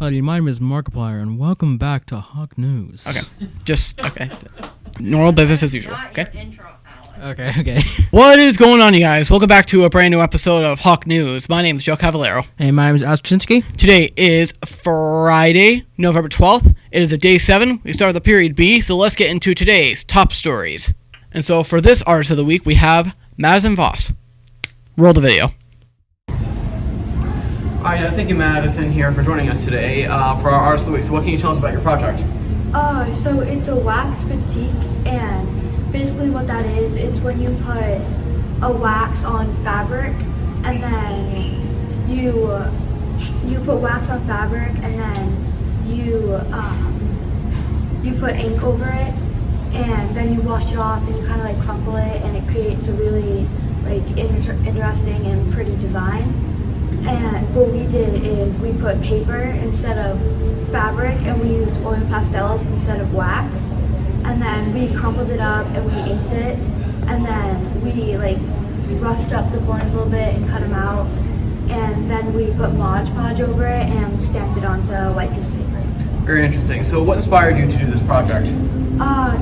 Hi, my name is Markiplier, and welcome back to Hawk News. Okay. Normal business as usual, okay? Okay. What is going on, you guys? Welcome back to a brand new episode of Hawk News. My name is Joe Cavallero. Hey, my name is Alex Krasinski. Today is Friday, November 12th. It is a day 7. We start the period B, so let's get into today's top stories. And so for this artist of the week, we have Madison Voss. Roll the video. Alright, thank you, Madison, here for joining us today for our artist of the week. So what can you tell us about your project? So it's a wax batik, and basically what that is, it's when you put a wax on fabric, and then you put wax on fabric, and then you put ink over it, and then you wash it off, and you kind of like crumple it, and it creates a really like interesting and pretty design. And what we did is we put paper instead of fabric, and we used oil pastels instead of wax, and then we crumpled it up and we inked it, and then we like roughed up the corners a little bit and cut them out, and then we put Mod Podge over it and stamped it onto a white piece of paper. Very interesting. So what inspired you to do this project?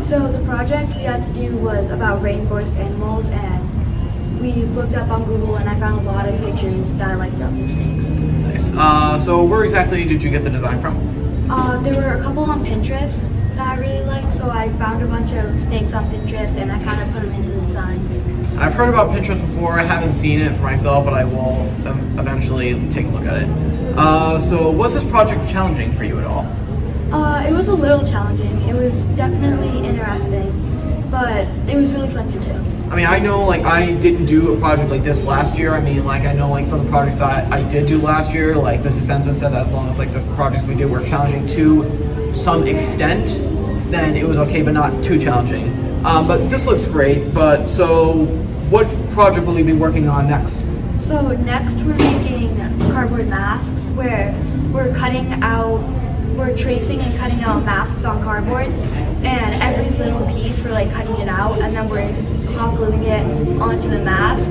So the project we had to do was about rainforest animals, and we looked up on Google, and I found a lot of pictures that I liked of the snakes. Nice. So where exactly did you get the design from? There were a couple on Pinterest that I really liked, so I found a bunch of snakes on Pinterest, and I kind of put them into the design. I've heard about Pinterest before. I haven't seen it for myself, but I will eventually take a look at it. So was this project challenging for you at all? It was a little challenging. It was definitely interesting, but it was really fun to do. I mean, I know, like, I didn't do a project like this last year. I mean, like, I know, like, from the projects that I did do last year, like Mrs. Benson said that as long as, like, the projects we did were challenging to some extent, then it was okay, but not too challenging. But this looks great. But, so, what project will you be working on next? So, next we're making cardboard masks, where we're tracing and cutting out masks on cardboard, and every little piece we're like cutting it out, and then we're hot gluing it onto the mask,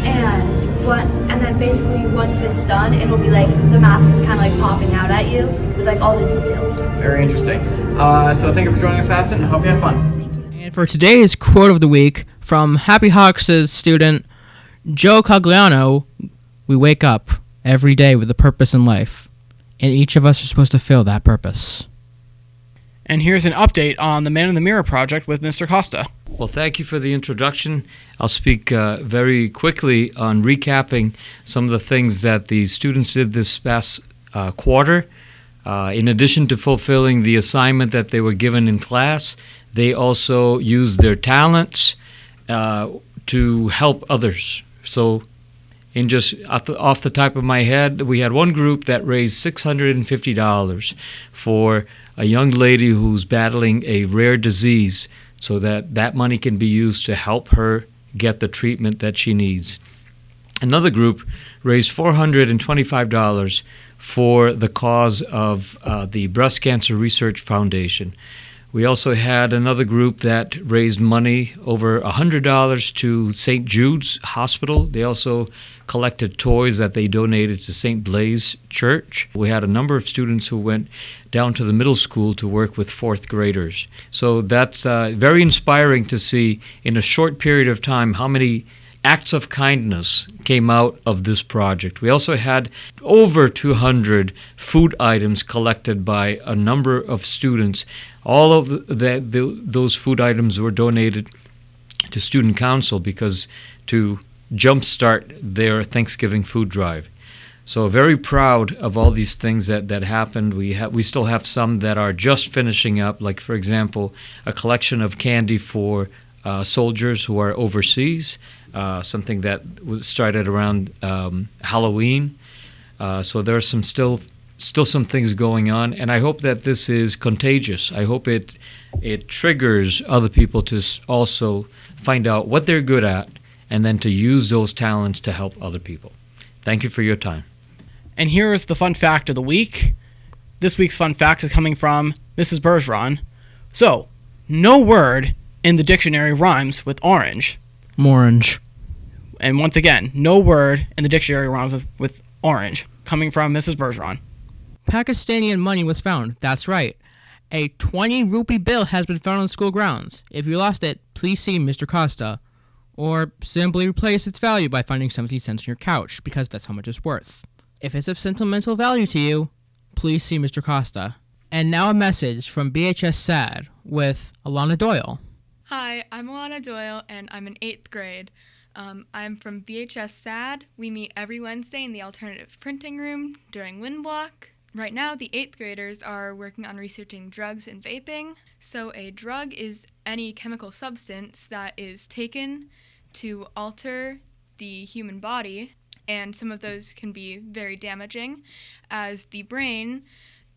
and then basically once it's done, it'll be like the mask is kind of like popping out at you with like all the details. Very interesting. So thank you for joining us, Madison. I hope you had fun. Thank you. And for today's quote of the week from Happy Hawks' student Joe Cagliano, we wake up every day with a purpose in life, and each of us are supposed to fill that purpose. And here's an update on the Man in the Mirror project with Mr. Costa. Well, thank you for the introduction. I'll speak very quickly on recapping some of the things that the students did this past quarter. In addition to fulfilling the assignment that they were given in class, they also used their talents to help others. So, off the top of my head, we had one group that raised $650 for a young lady who's battling a rare disease, so that money can be used to help her get the treatment that she needs. Another group raised $425 for the cause of the Breast Cancer Research Foundation. We also had another group that raised money, over $100 to St. Jude's Hospital. They also collected toys that they donated to St. Blaise Church. We had a number of students who went down to the middle school to work with fourth graders. So that's very inspiring to see in a short period of time how many acts of kindness came out of this project. We also had over 200 food items collected by a number of students. All of those food items were donated to Student Council to jumpstart their Thanksgiving food drive. So very proud of all these things that happened. We still have some that are just finishing up, like, for example, a collection of candy for soldiers who are overseas, something that was started around Halloween. So there are still some things going on, and I hope that this is contagious. I hope it triggers other people to also find out what they're good at and then to use those talents to help other people. Thank you for your time. And here is the fun fact of the week. This week's fun fact is coming from Mrs. Bergeron. So, no word in the dictionary rhymes with orange. Morange. And once again, no word in the dictionary rhymes with orange. Coming from Mrs. Bergeron. Pakistani money was found. That's right. A 20 rupee bill has been found on school grounds. If you lost it, please see Mr. Costa. Or simply replace its value by finding 17 cents on your couch, because that's how much it's worth. If it's of sentimental value to you, please see Mr. Costa. And now a message from BHS SAD with Alana Doyle. Hi, I'm Alana Doyle, and I'm in 8th grade. I'm from BHS SAD. We meet every Wednesday in the alternative printing room during wind block. Right now, the 8th graders are working on researching drugs and vaping. So a drug is any chemical substance that is taken to alter the human body, and some of those can be very damaging, as the brain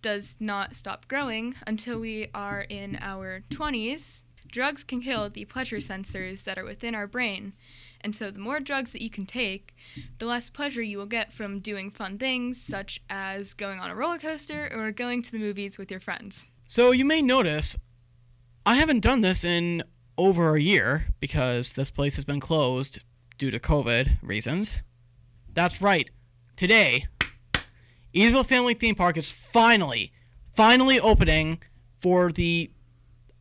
does not stop growing until we are in our 20s. Drugs can kill the pleasure sensors that are within our brain, and so the more drugs that you can take, the less pleasure you will get from doing fun things such as going on a roller coaster or going to the movies with your friends. So you may notice I haven't done this in over a year because this place has been closed due to COVID reasons. That's right. Today, Edaville Family Theme Park is finally opening for the,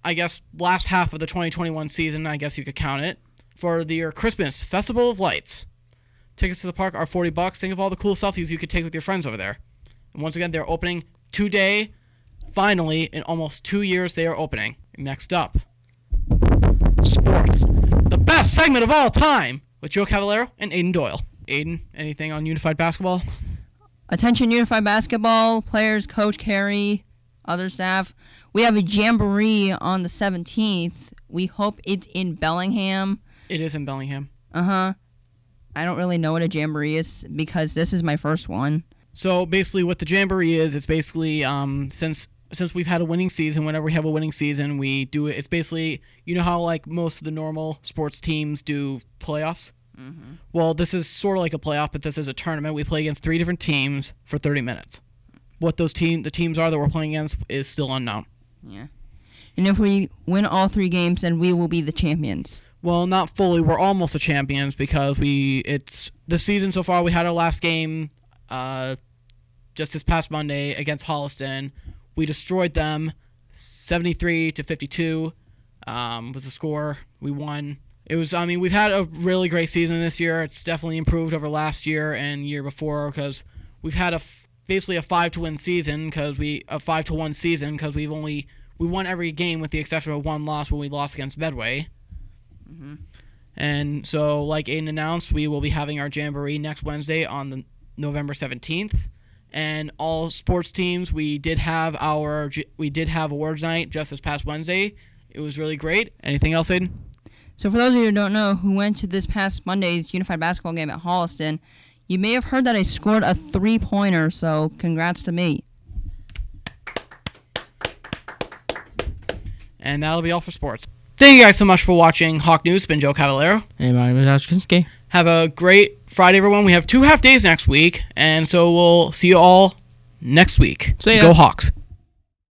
I guess, last half of the 2021 season, I guess you could count it, for their Christmas Festival of Lights. Tickets to the park are $40. Think of all the cool selfies you could take with your friends over there. And once again, they're opening today. Finally, in almost 2 years, they are opening. Next up, sports. The best segment of all time with Joe Cavallero and Aiden Doyle. Aiden, anything on Unified Basketball? Attention Unified Basketball, players, Coach Carey, other staff. We have a jamboree on the 17th. We hope it's in Bellingham. It is in Bellingham. I don't really know what a jamboree is because this is my first one. So basically what the jamboree is, it's basically since we've had a winning season, whenever we have a winning season, we do it. It's basically, you know how like most of the normal sports teams do playoffs? Mm-hmm. Well, this is sort of like a playoff, but this is a tournament. We play against 3 different teams for 30 minutes. What the teams are that we're playing against is still unknown. Yeah. And if we win all 3 games, then we will be the champions. Well, not fully. We're almost the champions because it's this season so far. We had our last game just this past Monday against Holliston. We destroyed them 73-52 was the score. We won. We've had a really great season this year. It's definitely improved over last year and year before because we've had basically a 5-1 season because we won every game with the exception of one loss when we lost against Medway. Mm-hmm. And so, like Aiden announced, we will be having our jamboree next Wednesday on the November 17th. And all sports teams, we did have awards night just this past Wednesday. It was really great. Anything else, Aiden? So for those of you who don't know who went to this past Monday's Unified Basketball game at Holliston, you may have heard that I scored a 3-pointer, so congrats to me. And that'll be all for sports. Thank you guys so much for watching Hawk News. It's been Joe Cavallero. Hey, my name is Josh Kinski. Have a great Friday, everyone. We have 2 half days next week, and so we'll see you all next week. See ya. Go Hawks.